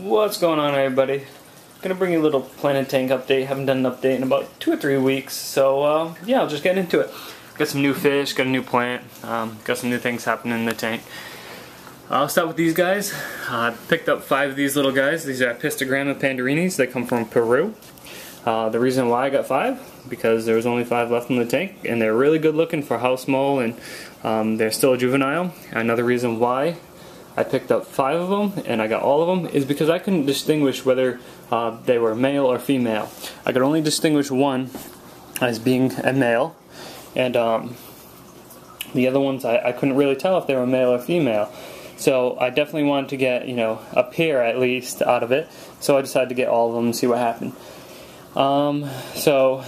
What's going on, everybody? Gonna bring you a little planted tank update. Haven't done an update in about 2 or 3 weeks, so yeah, I'll just get into it. Got some new fish, got a new plant, got some new things happening in the tank. I'll start with these guys. I picked up 5 of these little guys. These are Pistogramma panderinis. They come from Peru. The reason why I got 5, because there was only 5 left in the tank, and they're really good looking for house mole, and they're still a juvenile. Another reason why I picked up 5 of them and I got all of them is because I couldn't distinguish whether they were male or female. I could only distinguish one as being a male, and the other ones I couldn't really tell if they were male or female. So I definitely wanted to get, a pair at least out of it. So I decided to get all of them and see what happened. So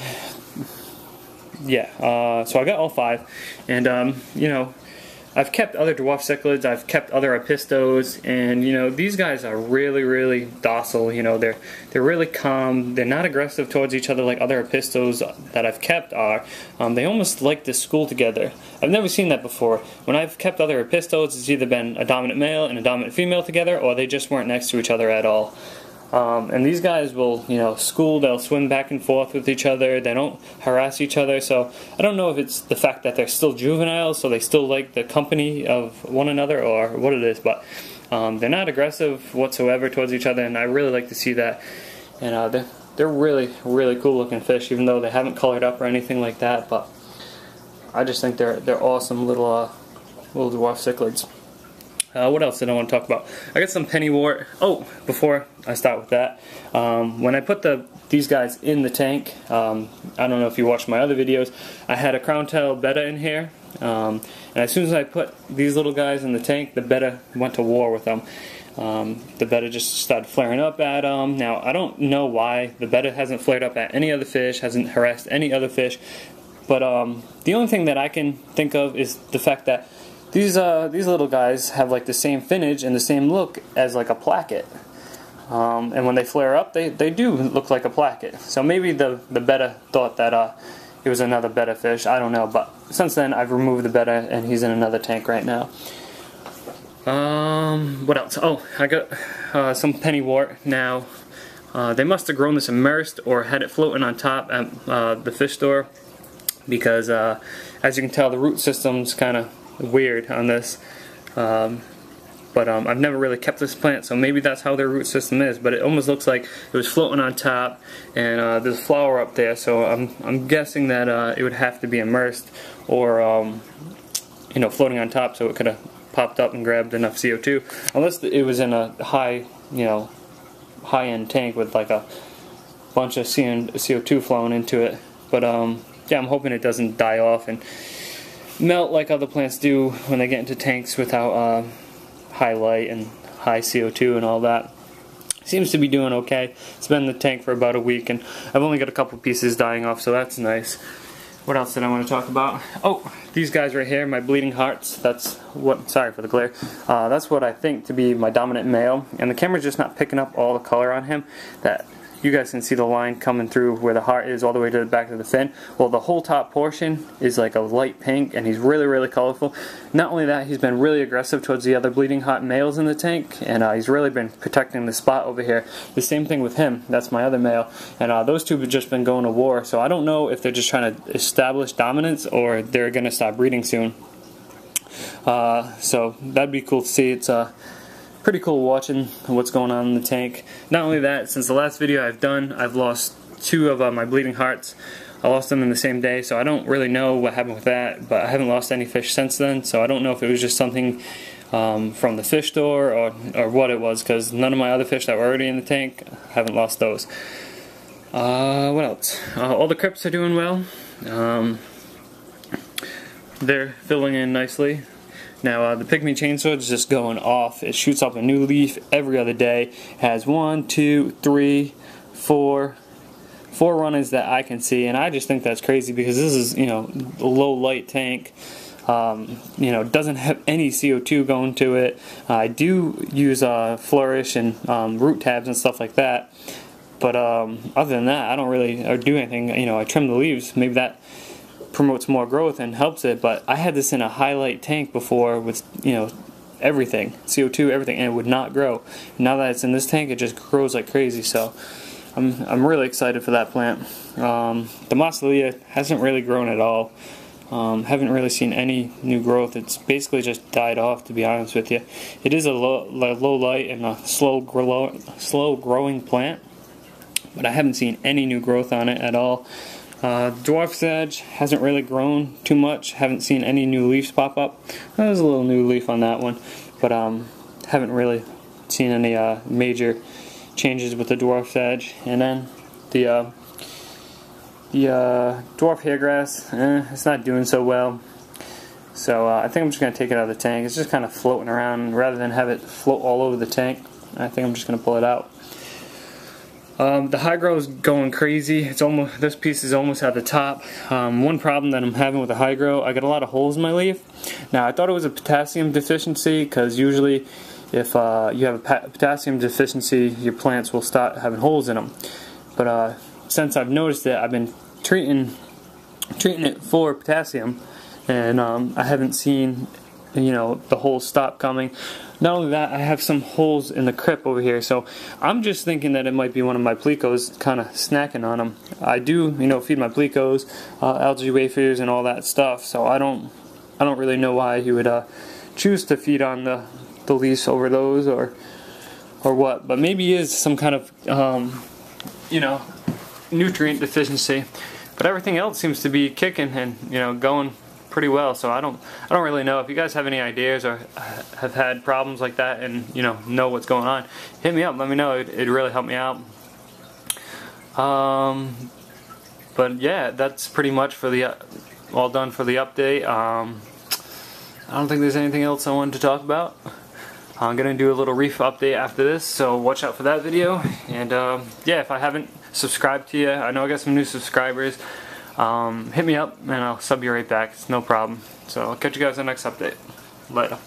I got all 5, and I've kept other dwarf cichlids, I've kept other apistos, and these guys are really, really docile. They're really calm. They're not aggressive towards each other like other apistos that I've kept are. They almost like to school together. I've never seen that before. When I've kept other apistos, it's either been a dominant male and a dominant female together, or they just weren't next to each other at all. And these guys will, school, they'll swim back and forth with each other, they don't harass each other, so I don't know if it's the fact that they're still juveniles, so they still like the company of one another, or what it is, but they're not aggressive whatsoever towards each other, and I really like to see that. And they're really, really cool looking fish, even though they haven't colored up or anything like that, but I just think they're awesome little dwarf cichlids. What else did I want to talk about? I got some pennywort. Oh, before I start with that, when I put these guys in the tank, I don't know if you watched my other videos, I had a crown-tail betta in here, and as soon as I put these little guys in the tank, the betta went to war with them. The betta just started flaring up at them. Now, I don't know why the betta hasn't flared up at any other fish, hasn't harassed any other fish, but the only thing that I can think of is the fact that these little guys have like the same finnage and the same look as like a placket, and when they flare up, they do look like a placket. So maybe the betta thought that it was another betta fish. I don't know, but since then I've removed the betta and he's in another tank right now. What else? Oh, I got some pennywort. Now they must have grown this immersed or had it floating on top at the fish store, because as you can tell, the root system's kind of weird on this, but I've never really kept this plant, so maybe that's how their root system is, but it almost looks like it was floating on top, and there's a flower up there, so I'm guessing that it would have to be immersed, or floating on top, so it could have popped up and grabbed enough CO2, unless it was in a high-end tank with like a bunch of CO2 flowing into it. But yeah, I'm hoping it doesn't die off and melt like other plants do when they get into tanks without high light and high CO2 and all that. Seems to be doing okay. It's been in the tank for about a week, and I've only got a couple pieces dying off, so that's nice. What else did I want to talk about? Oh, these guys right here, my bleeding hearts. That's what, sorry for the glare. That's what I think to be my dominant male, and the camera's just not picking up all the color on him. That you guys can see the line coming through where the heart is all the way to the back of the fin. Well, the whole top portion is like a light pink, and he's really, really colorful. Not only that, he's been really aggressive towards the other bleeding heart males in the tank, and he's really been protecting the spot over here. The same thing with him. That's my other male, and those two have just been going to war, so I don't know if they're just trying to establish dominance or they're going to stop breeding soon. So that'd be cool to see. It's pretty cool watching what's going on in the tank. Not only that, since the last video I've done, I've lost 2 of my bleeding hearts. I lost them in the same day, so I don't really know what happened with that, but I haven't lost any fish since then, so I don't know if it was just something from the fish store or what it was, because none of my other fish that were already in the tank, I haven't lost those. What else? All the crypts are doing well. They're filling in nicely. Now the pygmy chainsword is just going off. It shoots up a new leaf every other day. It has 1, 2, 3, 4 runners that I can see, and I just think that's crazy because this is a low light tank. Doesn't have any CO2 going to it. I do use flourish and root tabs and stuff like that, but other than that, I don't really do anything. I trim the leaves. Maybe that promotes more growth and helps it, but I had this in a highlight tank before with everything, CO2, everything, and it would not grow. Now that it's in this tank, it just grows like crazy. So I'm really excited for that plant. The Massalia hasn't really grown at all. Haven't really seen any new growth. It's basically just died off, to be honest with you. It is a low light and a slow growing plant, but I haven't seen any new growth on it at all. Dwarf sedge hasn't really grown too much. Haven't seen any new leaves pop up. There's a little new leaf on that one, but haven't really seen any major changes with the dwarf sedge. And then the dwarf hairgrass, it's not doing so well. So I think I'm just going to take it out of the tank. It's just kind of floating around. Rather than have it float all over the tank, I think I'm just going to pull it out. The high grow is going crazy. It's almost, this piece is almost at the top. One problem that I'm having with the high grow, I got a lot of holes in my leaf. Now I thought it was a potassium deficiency, because usually if you have a potassium deficiency, your plants will start having holes in them. But since I've noticed it, I've been treating it for potassium, and I haven't seen, you know, the holes stop coming. Not only that, I have some holes in the crip over here, so I'm just thinking that it might be one of my plecos kind of snacking on them. I do, you know, feed my plecos, algae wafers and all that stuff, so I don't really know why he would choose to feed on the leaves over those, or what. But maybe it is some kind of you know, nutrient deficiency. But everything else seems to be kicking and, you know, going pretty well. So I don't really know. If you guys have any ideas or have had problems like that and, you know what's going on, hit me up. Let me know. It'd really help me out. But yeah, that's pretty much for the all done for the update. I don't think there's anything else I wanted to talk about. I'm going to do a little reef update after this, so watch out for that video. And yeah, if I haven't subscribed to you, I know I got some new subscribers, hit me up and I'll sub you right back. It's no problem. So I'll catch you guys in the next update. Later.